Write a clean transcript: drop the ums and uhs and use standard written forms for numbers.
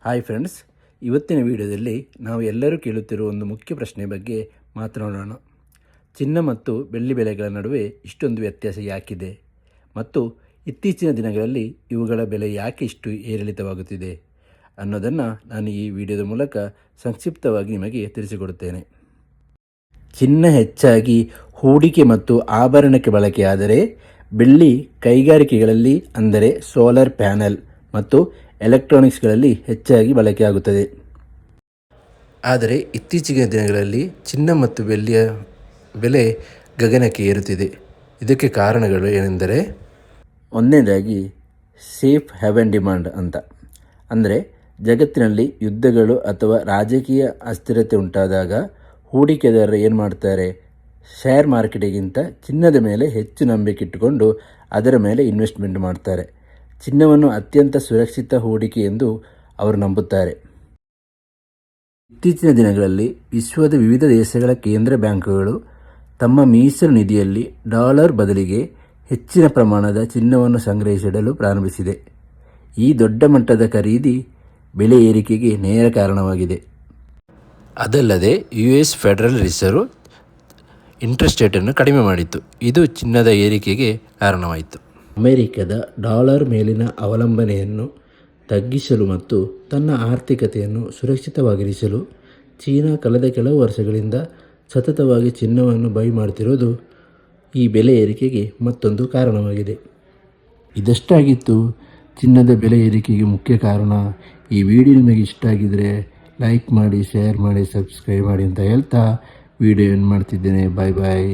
Hi friends, ಇವತ್ತಿನ ವಿಡಿಯೋದಲ್ಲಿ ನಾವು ಎಲ್ಲರೂ ಕೇಳುತ್ತಿರುವ ಒಂದು ಮುಖ್ಯ ಪ್ರಶ್ನೆ ಬಗ್ಗೆ ಮಾತನಾಡೋಣ. ಚಿನ್ನ ಮತ್ತು ಬೆಳ್ಳಿ ಬೆಲೆಗಳ ನಡುವೆ ಇಷ್ಟೊಂದು ವ್ಯತ್ಯಾಸ ಯಾಕಿದೆ ಮತ್ತು ಇತ್ತೀಚಿನ ದಿನಗಳಲ್ಲಿ ಇವುಗಳ ಬೆಲೆ ಯಾಕೆ ಇಷ್ಟು ಏರಿಳಿತವಾಗುತ್ತಿದೆ ಅನ್ನೋದನ್ನು ನಾನು ಈ ವಿಡಿಯೋದ ಮೂಲಕ ಸಂಕ್ಷಿಪ್ತವಾಗಿ ನಿಮಗೆ ತಿಳಿಸಿಕೊಡುತ್ತೇನೆ. ಚಿನ್ನ ಹೆಚ್ಚಾಗಿ ಹೂಡಿಕೆ ಮತ್ತು ಆಭರಣಕ್ಕೆ ಬಳಕೆಯಾದರೆ ಬೆಳ್ಳಿ ಕೈಗಾರಿಕೆಗಳಲ್ಲಿ ಅಂದರೆ ಸೋಲಾರ್ ಪ್ಯಾನೆಲ್ ಮತ್ತು ಎಲೆಕ್ಟ್ರಾನಿಕ್ಸ್ಗಳಲ್ಲಿ ಹೆಚ್ಚಾಗಿ ಬಳಕೆಯಾಗುತ್ತದೆ. ಆದರೆ ಇತ್ತೀಚಿನ ದಿನಗಳಲ್ಲಿ ಚಿನ್ನ ಮತ್ತು ಬೆಳ್ಳಿಯ ಬೆಲೆ ಗಗನಕ್ಕೆ ಏರುತ್ತಿದೆ. ಇದಕ್ಕೆ ಕಾರಣಗಳು ಏನೆಂದರೆ, ಒಂದನೇದಾಗಿ ಸೇಫ್ ಹೆವೆನ್ ಡಿಮಾಂಡ್ ಅಂತ. ಅಂದರೆ ಜಗತ್ತಿನಲ್ಲಿ ಯುದ್ಧಗಳು ಅಥವಾ ರಾಜಕೀಯ ಅಸ್ಥಿರತೆ ಉಂಟಾದಾಗ ಹೂಡಿಕೆದಾರರು ಏನು ಮಾಡ್ತಾರೆ, ಶೇರ್ ಮಾರ್ಕೆಟಿಗಿಂತ ಚಿನ್ನದ ಮೇಲೆ ಹೆಚ್ಚು ನಂಬಿಕೆ ಇಟ್ಟುಕೊಂಡು ಅದರ ಮೇಲೆ ಇನ್ವೆಸ್ಟ್ಮೆಂಟ್ ಮಾಡ್ತಾರೆ. ಚಿನ್ನವನ್ನು ಅತ್ಯಂತ ಸುರಕ್ಷಿತ ಹೂಡಿಕೆ ಎಂದು ಅವರು ನಂಬುತ್ತಾರೆ. ಇತ್ತೀಚಿನ ದಿನಗಳಲ್ಲಿ ವಿಶ್ವದ ವಿವಿಧ ದೇಶಗಳ ಕೇಂದ್ರ ಬ್ಯಾಂಕುಗಳು ತಮ್ಮ ಮೀಸಲು ನಿಧಿಯಲ್ಲಿ ಡಾಲರ್ ಬದಲಿಗೆ ಹೆಚ್ಚಿನ ಪ್ರಮಾಣದ ಚಿನ್ನವನ್ನು ಸಂಗ್ರಹಿಸಿಡಲು ಪ್ರಾರಂಭಿಸಿದೆ. ಈ ದೊಡ್ಡ ಮಟ್ಟದ ಖರೀದಿ ಬೆಲೆ ಏರಿಕೆಗೆ ನೇರ ಕಾರಣವಾಗಿದೆ. ಅದಲ್ಲದೆ US ಫೆಡರಲ್ ರಿಸರ್ವ್ ಇಂಟ್ರೆಸ್ಟ್ ರೇಟನ್ನು ಕಡಿಮೆ ಮಾಡಿತು. ಇದು ಚಿನ್ನದ ಏರಿಕೆಗೆ ಕಾರಣವಾಯಿತು. ಅಮೆರಿಕದ ಡಾಲರ್ ಮೇಲಿನ ಅವಲಂಬನೆಯನ್ನು ತಗ್ಗಿಸಲು ಮತ್ತು ತನ್ನ ಆರ್ಥಿಕತೆಯನ್ನು ಸುರಕ್ಷಿತವಾಗಿರಿಸಲು ಚೀನಾ ಕಳೆದ ಕೆಲವು ವರ್ಷಗಳಿಂದ ಸತತವಾಗಿ ಚಿನ್ನವನ್ನು ಬೈ ಮಾಡ್ತಿರೋದು ಈ ಬೆಲೆ ಏರಿಕೆಗೆ ಮತ್ತೊಂದು ಕಾರಣವಾಗಿದೆ. ಇದಷ್ಟಾಗಿತ್ತು ಚಿನ್ನದ ಬೆಲೆ ಏರಿಕೆಗೆ ಮುಖ್ಯ ಕಾರಣ. ಈ ವಿಡಿಯೋ ನಿಮಗೆ ಇಷ್ಟ ಆಗಿದರೆ ಲೈಕ್ ಮಾಡಿ, ಶೇರ್ ಮಾಡಿ, ಸಬ್ಸ್ಕ್ರೈಬ್ ಮಾಡಿ ಅಂತ ಹೇಳ್ತಾ ವಿಡಿಯೋ ಏನು ಮಾಡ್ತಿದ್ದೇನೆ. ಬಾಯ್ ಬಾಯ್.